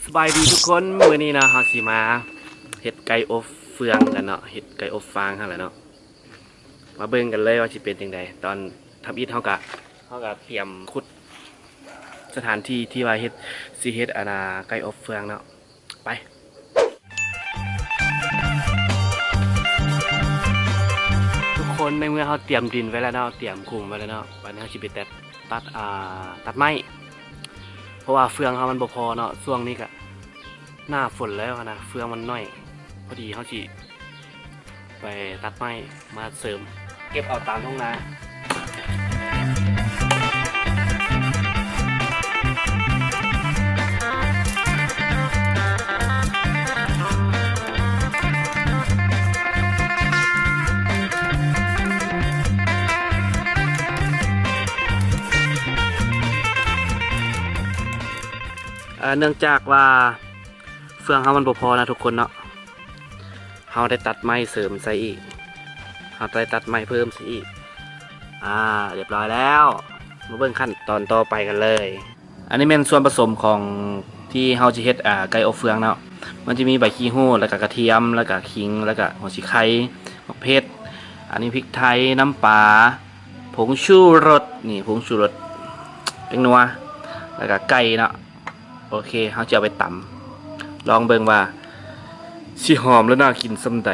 สบายดีทุกคนมื้อนี้นะเฮาสิมาเฮ็ดไก่อบเฟืองกันเนาะเฮ็ดไก่อบฟางหั่นแหละเนาะมาเบิ่งกันเลยว่าสิเป็นจังไดตอนทำอิฐเฮาก็เตรียมขุดสถานที่ที่ว่าเฮ็ดสิเฮ็ดไก่อบเฟืองเนาะไปทุกคนในเมื่อเฮาเตรียมดินไว้แล้วเนาะเตรียมคุมไว้แล้วเนาะวันนี้เฮาสิไปตัดไม้เพราะว่าเฟืองเฮามันบ่พอเนาะช่วงนี้ก็หน้าฝนแล้วนะเฟืองมันน้อยพอดีเขาสิไปตัดไม้มาเสริมเก็บเอาตามท้องนาเนื่องจากว่าเฟืองเขามันบ่พอนะทุกคนเนาะเขาได้ตัดไม้เสริมใส่อีกเขาได้ตัดไม้เพิ่มใส่อีกเรียบร้อยแล้วมาเบิ่งขั้นตอนต่อไปกันเลยอันนี้เป็นส่วนผสมของที่เขาจะเฮ็ดไก่อบเฟืองเนาะมันจะมีใบขี้หู้แล้วก็กระเทียมแล้วก็ขิงแล้วก็หัวชิไข่มะเขืออันนี้พริกไทยน้ำปลาผงชูรสนี่ผงชูรสเป็นนัวแล้วก็ไก่เนาะโอเคเขาจะเอาไปตำลองเบิ่งว่าสิหอมแล้วน่ากินส่ำใด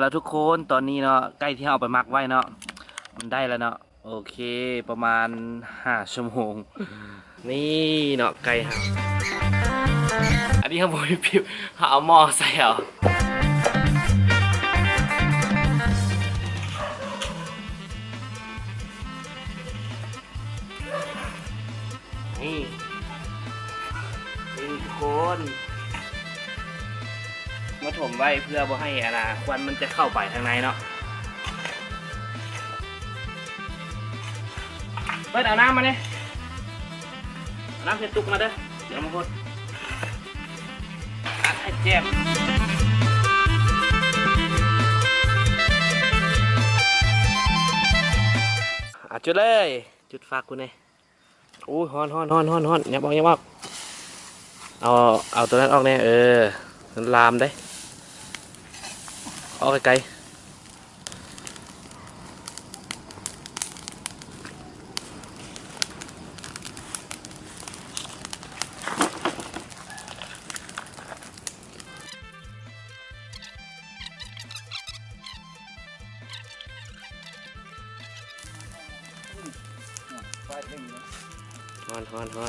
แล้วทุกคนตอนนี้เนาะใกล้ที่เอาไปมักไว้เนาะมันได้แล้วเนาะโอเคประมาณ5 ชั่วโมงนี่เนาะไก่ครับอันนี้เขาบอกให้พิบเอาหม้อใส่เอานี่ทุกคนมาถมไว้เพื่อบ่ให้ควันมันจะเข้าไปทางในเนาะเปิดเอาน้ำมาเนี่ยเอาน้ำเสร็จตุกมาเด้อเดี๋ยวมาพดอัดให้เจ็บจุดเลยจุดฝากกูเนี่ยโอ้ยฮอนอย่าบอกเอาตัวนั้นออกเนี่ยมันลามได้ออกไกลฮอนระ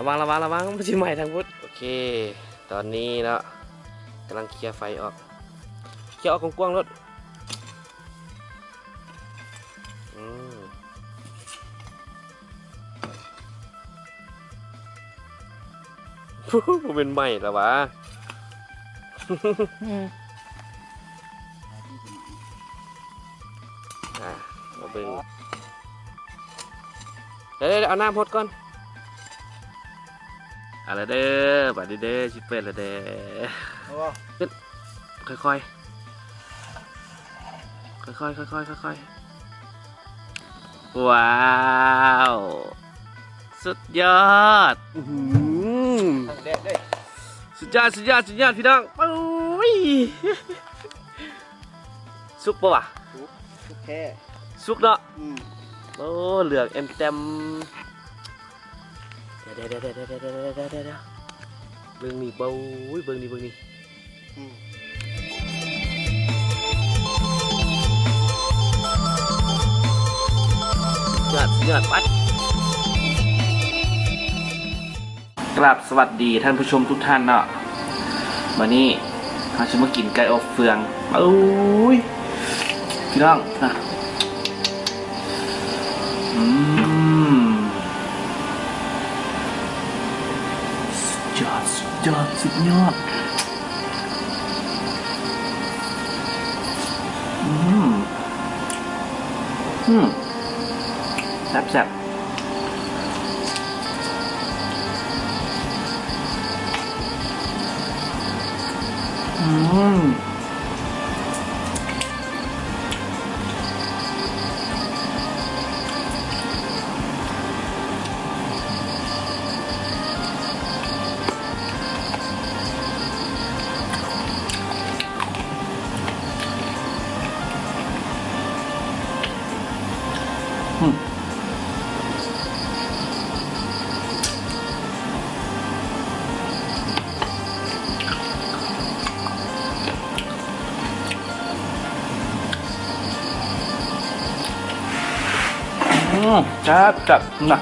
วังมันจะไหม้ทางพุทธโอเคตอนนี้เนาะกำลังเคลียร์ไฟออกกว้างๆรถเป็นไหม้แล้ววะมาเบิ่งเดี๋ยวเอาน้ำพดก่อนอะไรเด้อบัดนี้เด้อชิเปิดแล้วเด้อขึ้นค่อยว้าวสุดยอดสุดยอดพี่น้องโอ้ยสุกปะวะสุกแค่สุกเนาะโอ้เหลืองเต็มเดี๋ยวเบิ่งนี่เบิ่งนี่ ยอดไปกราบสวัสดีท่านผู้ชมทุกท่านเนาะวันนี้เราจะมากินไก่อบเฟืองโอ้ยพี่น้องนะสุดยอดสุดยอดแซ่บจับนะ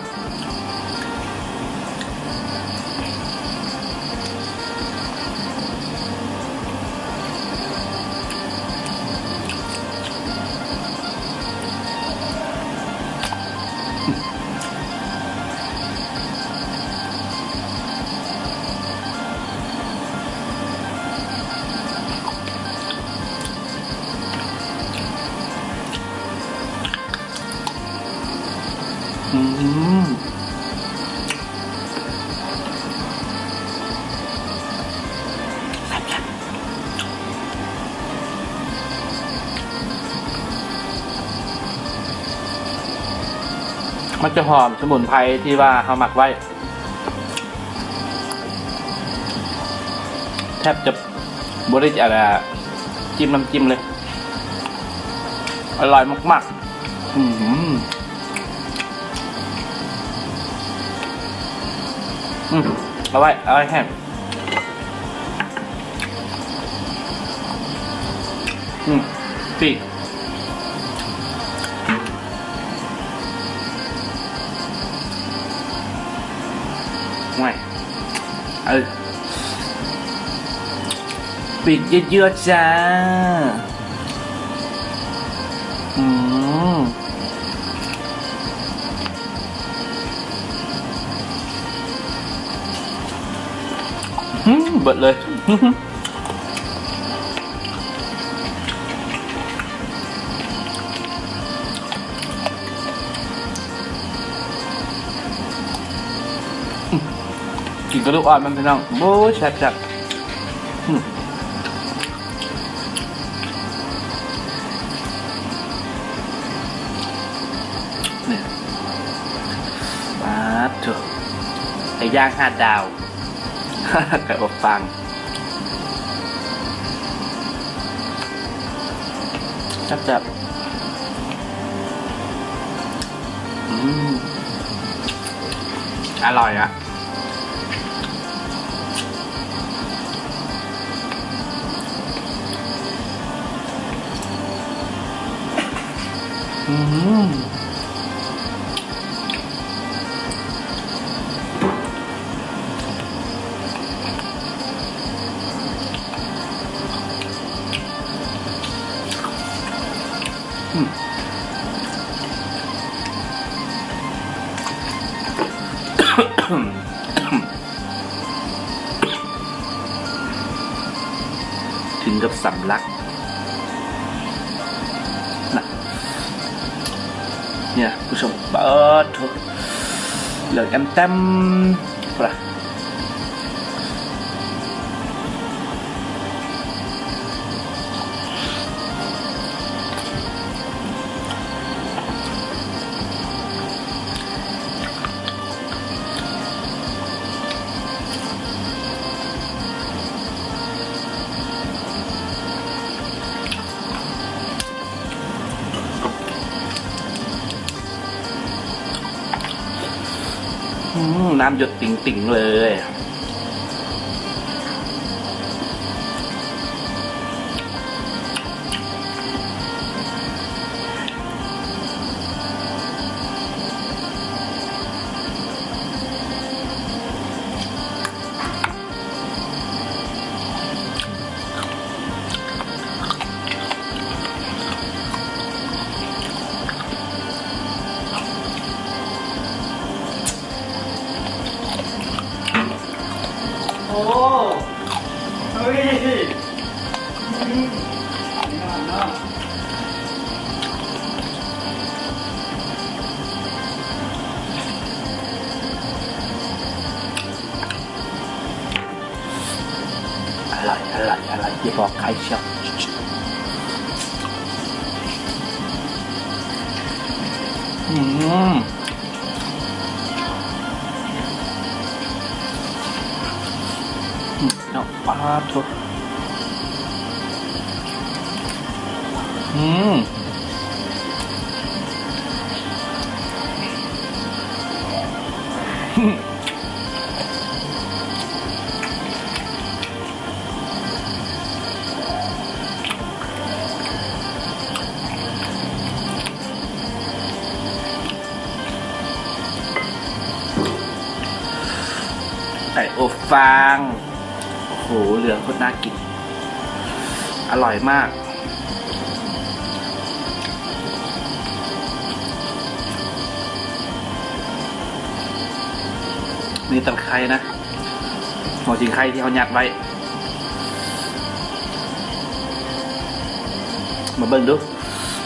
มันจะหอมสมุนไพรที่ว่าเขาหมักไว้แทบจะบริจาคจิ้มน้ำจิ้มเลยอร่อยมากๆเอาไว้แห้งปีกไม่ปีกเยอะๆจ้าเบิดเลยกินกระดูกอ่อนมันเป็นน้องโบ้แซ่บนี่มาเถอะไก่ย่าง5 ดาวไก่อบฟางจับอร่อยอ่ะถึงกับสำลักนะเนี่ยผู้ชมเปิดทุกเหลืองเต็มปะน้ำหยดติ่งๆเลย เชียวเนาะปลาทุกไก่อบฟางโอ้โหเหลืองโคตรน่ากินอร่อยมากนี่ตะไคร้นะหัวจิงไข่ที่เขายัดไว้มาเบิ่งดู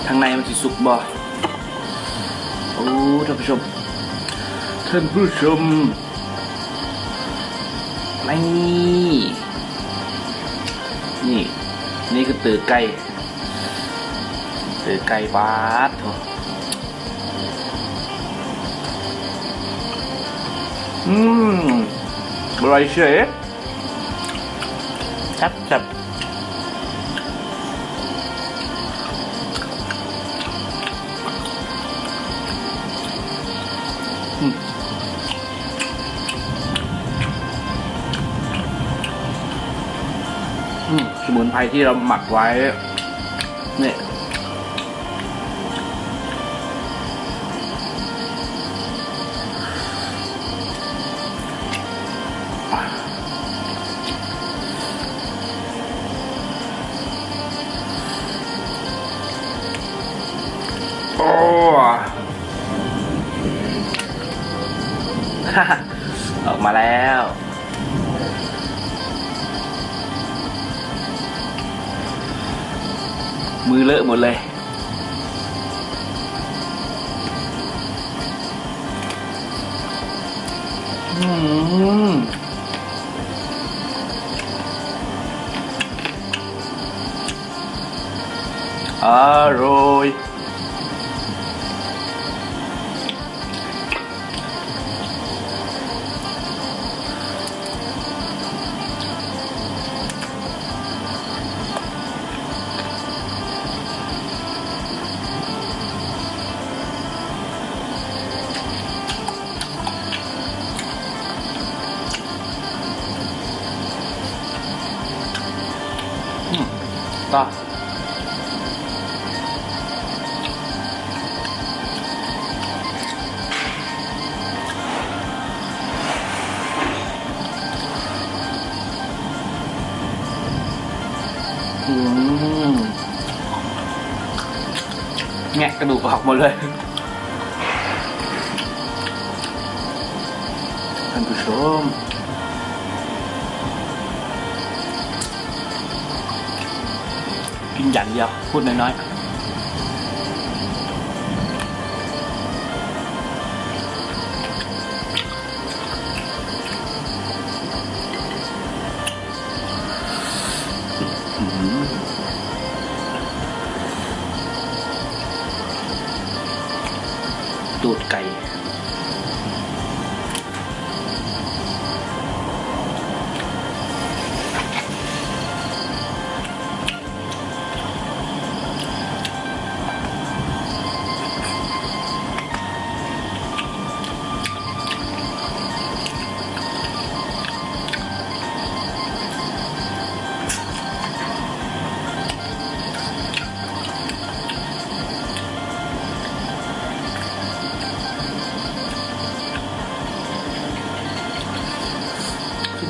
ทางในมันสิสุกบ่โอ้ท่านผู้ชมนี่คือตือไก่บาสโถอร่อยเฉยจับสมุนไพรที่เราหมักไว้เนี่ยโอ้ ออกมาแล้วมือเลอะหมดเลยอร่อยต่อแงะกระดูกออกหมดเลยท่านผู้ชมกินอย่างเดียวพูดน้อยๆตูดไก่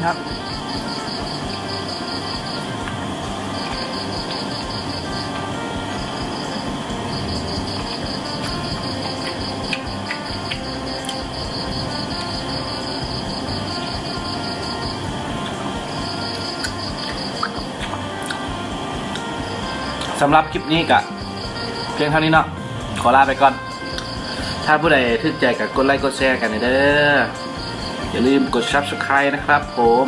ครับสำหรับคลิปนี้กะเพียงเท่านี้เนาะขอลาไปก่อนถ้าผู้ใดทึกใจกับกดไลค์กดแชร์กันเด้ออย่าลืมกด Subscribe นะครับผม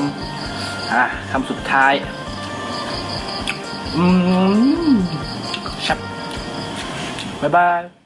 คำสุดท้าย ชับบ๊ายบาย